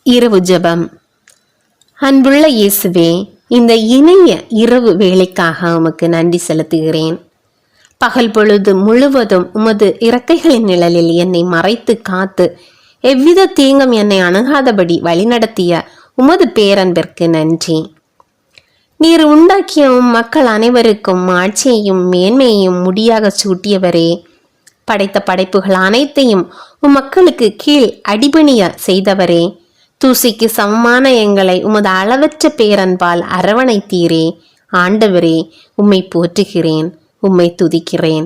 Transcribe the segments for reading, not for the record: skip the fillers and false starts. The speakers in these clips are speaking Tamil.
இரவு ஜெபம். அன்புள்ள இயேசுவே, இந்த இணைய இரவு வேளைக்காக உமக்கு நன்றி செலுத்துகிறேன். பகல் பொழுது முழுவதும் உமது இறக்கைகளின் நிழலில் என்னை மறைத்து காத்து எவ்வித தீங்கும் என்னை அணுகாதபடி வழிநடத்திய உமது பேரன்பிற்கு நன்றி. நீர் உண்டாக்கிய மக்கள் அனைவருக்கும் ஆட்சியையும் மேன்மையையும் முடியாக சூட்டியவரே, படைத்த படைப்புகள் அனைத்தையும் மக்களுக்கு கீழ் அடிபணிய செய்தவரே, தூசிக்கு சமமான எங்களை உமது அளவற்ற பேரன்பால் அரவணைத்தீரே. ஆண்டவரே, உம்மை போற்றுகிறேன், உம்மை துதிக்கிறேன்.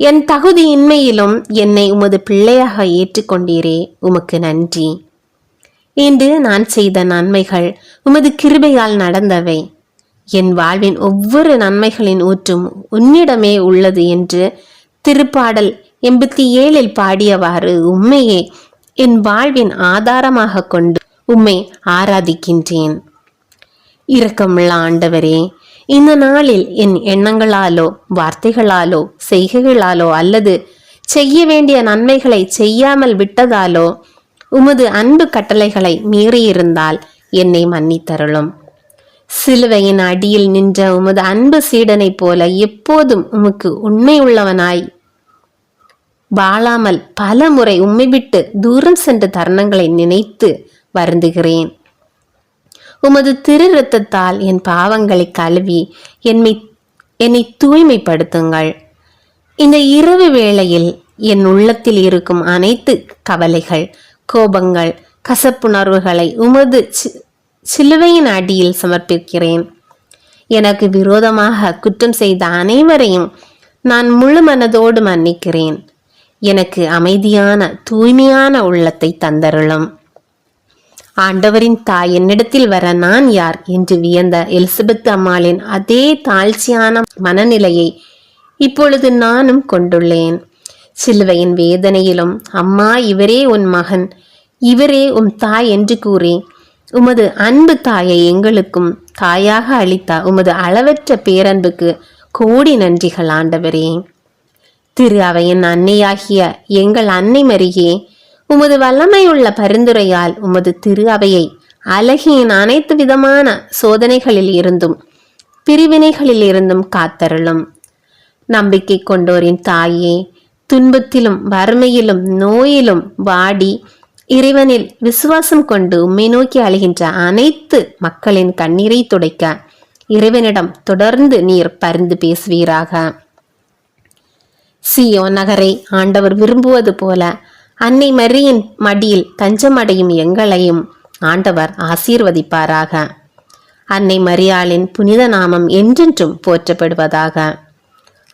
என் தகுதியின்மையிலும் என்னை உமது பிள்ளையாக ஏற்றுக்கொண்டீரே, உமக்கு நன்றி. இன்று நான் செய்த நன்மைகள் உமது கிருபையால் நடந்தவை. என் வாழ்வின் ஒவ்வொரு நன்மைகளின் ஊற்றும் உன்னிடமே உள்ளது என்று திருப்பாடல் 87 பாடியவாறு உம்மையே என் வாழ்வின் ஆதாரமாக கொண்டு உம்மை ஆராதிக்கின்றேன். இரக்கமுள்ள ஆண்டவரே, இந்த நாளில் என் எண்ணங்களாலோ வார்த்தைகளாலோ செய்கைகளாலோ அல்லது செய்ய வேண்டிய நன்மைகளை செய்யாமல் விட்டதாலோ உமது அன்பு கட்டளைகளை மீறியிருந்தால் என்னை மன்னித்தருளும். சிலுவையின் அடியில் நின்ற உமது அன்பு சீடனைப் போல எப்போதும் உமக்கு உண்மை உள்ளவனாய் வாழாமல் பல முறை உம்மை விட்டு தூரம் சென்ற தருணங்களை நினைத்து வருந்துகிறேன். உமது திரு இரத்தத்தால் என் பாவங்களை கழுவி என்னை தூய்மைப்படுத்துங்கள். இந்த இரவு வேளையில் என் உள்ளத்தில் இருக்கும் அனைத்து கவலைகள், கோபங்கள், கசப்புணர்வுகளை உமது சிலுவையின் அடியில் சமர்ப்பிக்கிறேன். எனக்கு விரோதமாக குற்றம் செய்த அனைவரையும் நான் முழு மனதோடு மன்னிக்கிறேன். எனக்கு அமைதியான தூய்மையான உள்ளத்தை தந்தருளும். ஆண்டவரின் தாய் என்னிடத்தில் வர நான் யார் என்று வியந்த எலிசபெத் அம்மாளின் அதே தாழ்ச்சியான மனநிலையை இப்பொழுது நானும் கொண்டுள்ளேன். சிலுவையின் வேதனையிலும் அம்மா, இவரே உன் மகன், இவரே உன் தாய் என்று கூறி உமது அன்பு தாயை எங்களுக்கும் தாயாக அளித்த உமது அளவற்ற பேரன்புக்கு கோடி நன்றிகள் ஆண்டவரே. திரு அவையின் அன்னையாகிய எங்கள் அன்னை மரியே, உமது வல்லமையுள்ள பரிந்துரையால் உமது திரு அவையை அழகியின் அனைத்து விதமான சோதனைகளில் இருந்தும் பிரிவினைகளில் இருந்தும் காத்தருளும். நம்பிக்கை கொண்டோரின் தாயே, துன்பத்திலும் வறுமையிலும் நோயிலும் வாடி இறைவனில் விசுவாசம் கொண்டு உம்மை நோக்கி அழுகின்ற அனைத்து மக்களின் கண்ணீரை துடைக்க இறைவனிடம் தொடர்ந்து நீர் பரிந்து பேசுவீராக. சீயோன் நகரை ஆண்டவர் விரும்புவது போல அன்னை மரியின் மடியில் தஞ்சமடையும் எங்களையும் ஆண்டவர் ஆசீர்வதிப்பாராக. அன்னை மரியாளின் புனித நாமம் என்றென்றும் போற்றப்படுவதாக.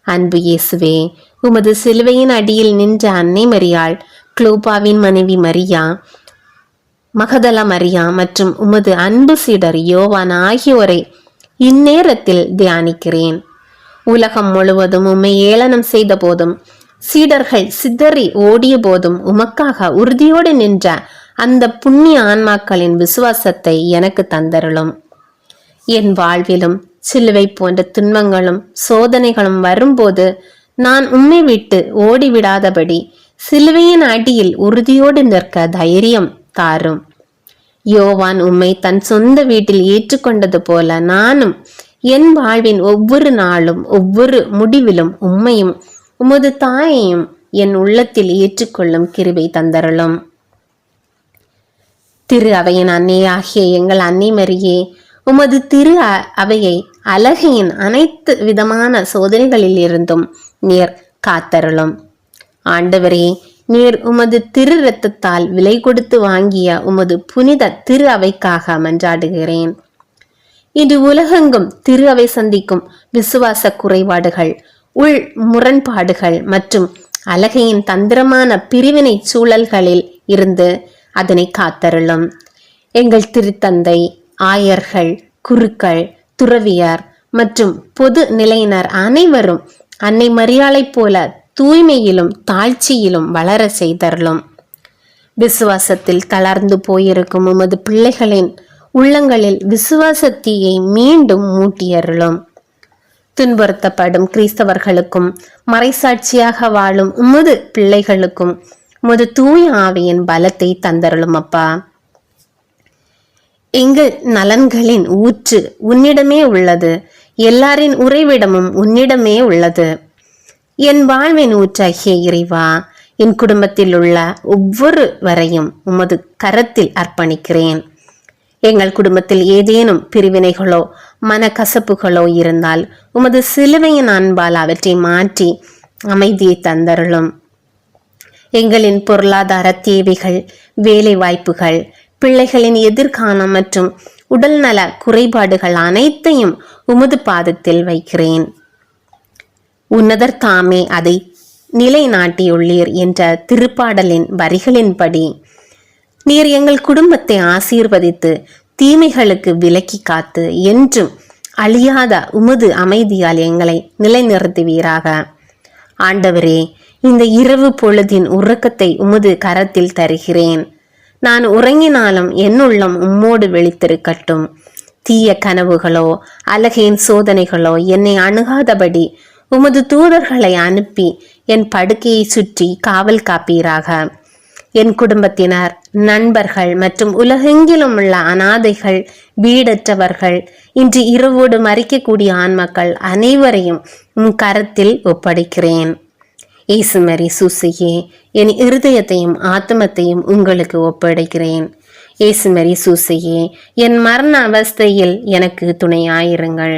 அன்பு இயேசுவே, உமது சிலுவையின் அடியில் நின்ற அன்னை மரியாள், குளோபாவின் மனைவி மரியா, மகதல மரியா மற்றும் உமது அன்பு சீடர் யோவான் ஆகியோரை இந்நேரத்தில் தியானிக்கிறேன். உலகம் முழுவதும் உம்மை ஏளனம் செய்த போதும், சீடர்கள் சிதறி ஓடிய போதும் உமக்காக உறுதியோடு நின்ற அந்த புண்ணிய ஆன்மாக்களின் விசுவாசத்தை எனக்கு தந்தருளும். என் வாழ்விலும் சிலுவை போன்ற துன்பங்களும் சோதனைகளும் வரும்போது நான் உம்மை விட்டு ஓடிவிடாதபடி சிலுவையின் அடியில் உறுதியோடு நிற்க தைரியம் தாரும். யோவான் உம்மை தன் சொந்த வீட்டில் ஏற்றுக்கொண்டது போல நானும் என் வாழ்வின் ஒவ்வொரு நாளும் ஒவ்வொரு முடிவிலும் உம்மையும் உமது தாயையும் என் உள்ளத்தில் ஏற்றுக்கொள்ளும் கிருபை தந்தருளும். திரு அவையின் அன்னையாகிய எங்கள் அன்னை மரியே, உமது திரு அவையை அழகையின் அனைத்து விதமான சோதனைகளில் இருந்தும் நீர் காத்தருளும். ஆண்டவரே, நீர் உமது திரு இரத்தத்தால் விலை கொடுத்து வாங்கிய உமது புனித திரு அவைக்காக மன்றாடுகிறேன். இது உலகெங்கும் திரு அவை சந்திக்கும் விசுவாச குறைபாடுகள், உள் முரண்பாடுகள் மற்றும் அழகையின் தந்திரமான பிரிவினை சூழல்களில் இருந்து அதனை காத்தருளும். எங்கள் திருத்தந்தை, ஆயர்கள், குருக்கள், துறவியார் மற்றும் பொது நிலையினர் அனைவரும் அன்னை மரியாளைப் போல தூய்மையிலும் தாழ்ச்சியிலும் வளர செய்தருளும். விசுவாசத்தில் தளர்ந்து போயிருக்கும் உமது பிள்ளைகளின் உள்ளங்களில் விசுவாசத்தீயை மீண்டும் மூட்டியருளும். துன்புறுத்தப்படும் கிறிஸ்தவர்களுக்கும் மறைசாட்சியாக வாழும் உமது பிள்ளைகளுக்கும் உமது தூய ஆவியின் பலத்தை தந்தருளும் அப்பா. எங்கள் நலன்களின் ஊற்று உன்னிடமே உள்ளது, எல்லாரின் உறைவிடமும் உன்னிடமே உள்ளது. என் வாழ்வின் ஊற்றாகிய இறைவா, என் குடும்பத்தில் உள்ள ஒவ்வொருவரையும் உமது கரத்தில் அர்ப்பணிக்கிறேன். எங்கள் குடும்பத்தில் ஏதேனும் பிரிவினைகளோ மனக்கசப்புகளோ இருந்தால் உமது சிலுவையின் அன்பால் அவற்றை மாற்றி அமைதியை தந்தருளும். எங்களின் பொருளாதார தேவைகள், வேலை வாய்ப்புகள், பிள்ளைகளின் எதிர்காலம் மற்றும் உடல்நல குறைபாடுகள் அனைத்தையும் உமது பாதத்தில் வைக்கிறேன். உன்னதர் தாமே அதை நிலைநாட்டியுள்ளீர் என்ற திருப்பாடலின் வரிகளின்படி நீர் எங்கள் குடும்பத்தை ஆசீர்வதித்து தீமைகளுக்கு விலக்கி காத்து என்றும் அழியாத உமது அமைதியால் எங்களை நிலைநிறுத்துவீராக. ஆண்டவரே, இந்த இரவு பொழுதின் உறக்கத்தை உமது கரத்தில் தருகிறேன். நான் உறங்கினாலும் என் உள்ளம் உம்மோடு விழித்திருக்கட்டும். தீய கனவுகளோ அழகையின் சோதனைகளோ என்னை அணுகாதபடி உமது தூதர்களை அனுப்பி என் படுக்கையை சுற்றி காவல் காப்பீராக. என் குடும்பத்தினர், நண்பர்கள் மற்றும் உலகெங்கிலும் உள்ள அனாதைகள், வீடற்றவர்கள், இன்று இரவோடு மறிக்கக்கூடிய ஆன்மக்கள் அனைவரையும் உன் கரத்தில் ஒப்படைக்கிறேன். இயேசு மரி சூசையே, என் இருதயத்தையும் ஆத்மத்தையும் உங்களுக்கு ஒப்படைக்கிறேன். இயேசு மரி சூசையே, என் மரண அவஸ்தையில் எனக்கு துணையாயிருங்கள்.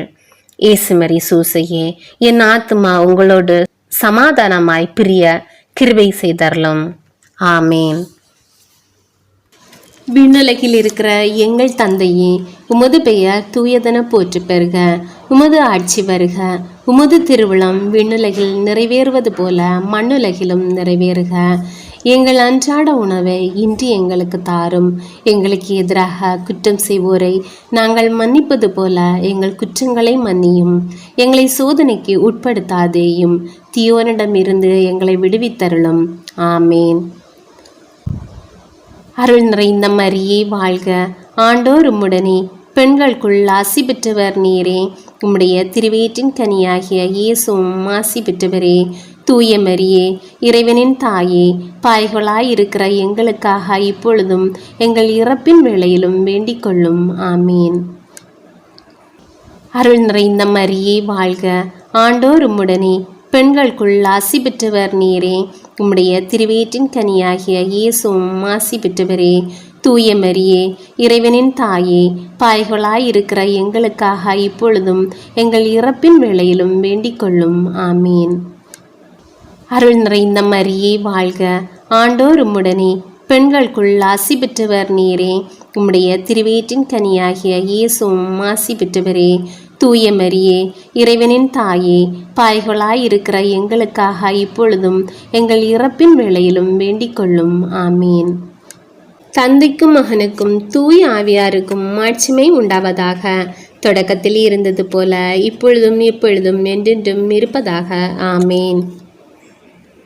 இயேசு மரி சூசையே, என் ஆத்மா உங்களோடு சமாதானமாய் பிரிய கிருபை செய்தருளும். ஆமேன். விண்ணுலகில் இருக்கிற எங்கள் தந்தையே, உமது பெயர் தூயதென போற்று பெறுக. உமது ஆட்சி வருக. உமது திருவுளம் விண்ணுலகில் நிறைவேறுவது போல மண்ணுலகிலும் நிறைவேறுக. எங்கள் அன்றாட உணவை இன்று எங்களுக்கு தாரும். எங்களுக்கு எதிராக குற்றம் செய்வோரை நாங்கள் மன்னிப்பது போல எங்கள் குற்றங்களை மன்னியும். எங்களை சோதனைக்கு உட்படுத்தாதேயும், தீயோனிடமிருந்து எங்களை விடுவித்தருளும். ஆமேன். அருள் நிறைந்த மரியே வாழ்க, ஆண்டோர் உம்முடனே, பெண்களுக்குள் ஆசி பெற்றவர் நீரே. உம்முடைய திருவயிற்றின் கனியாகிய இயேசுவும் ஆசி பெற்றவரே. தூய மரியே, இறைவனின் தாயே, பாய்களாயிருக்கிற எங்களுக்காக இப்பொழுதும் எங்கள் இறப்பின் வேளையிலும் வேண்டிக் கொள்ளும். ஆமீன். அருள் நிறைந்த மரியே வாழ்க, ஆண்டோர் உம்முடனே, பெண்களுக்குள் ஆசி பெற்றவர் நீரே. உம்முடைய திருவயிற்றின் கனியாகிய இயேசுவும் ஆசி பெற்றவரே. தூய மரியே, இறைவனின் தாயே, பாய்களாயிருக்கிற எங்களுக்காக இப்பொழுதும் எங்கள் இறப்பின் வேளையிலும் வேண்டிக் கொள்ளும். ஆமீன். அருள் நிறைந்த மரியே வாழ்க, ஆண்டோர் உம்முடனே, பெண்களுக்குள் ஆசி பெற்றவர் நீரே. உம்முடைய திருவயிற்றின் கனியாகிய இயேசுவும் ஆசி பெற்றவரே. தூய மரியே, இறைவனின் தாயே, பாய்களாயிருக்கிற எங்களுக்காக இப்பொழுதும் எங்கள் இறப்பின் வேளையிலும் வேண்டிக் கொள்ளும். ஆமீன். தந்தைக்கும் மகனுக்கும் தூய ஆவியாருக்கும் மாட்சிமை உண்டாவதாக. தொடக்கத்தில் இருந்தது போல இப்பொழுதும் எப்பொழுதும் என்றென்றும் இருப்பதாக. ஆமேன்.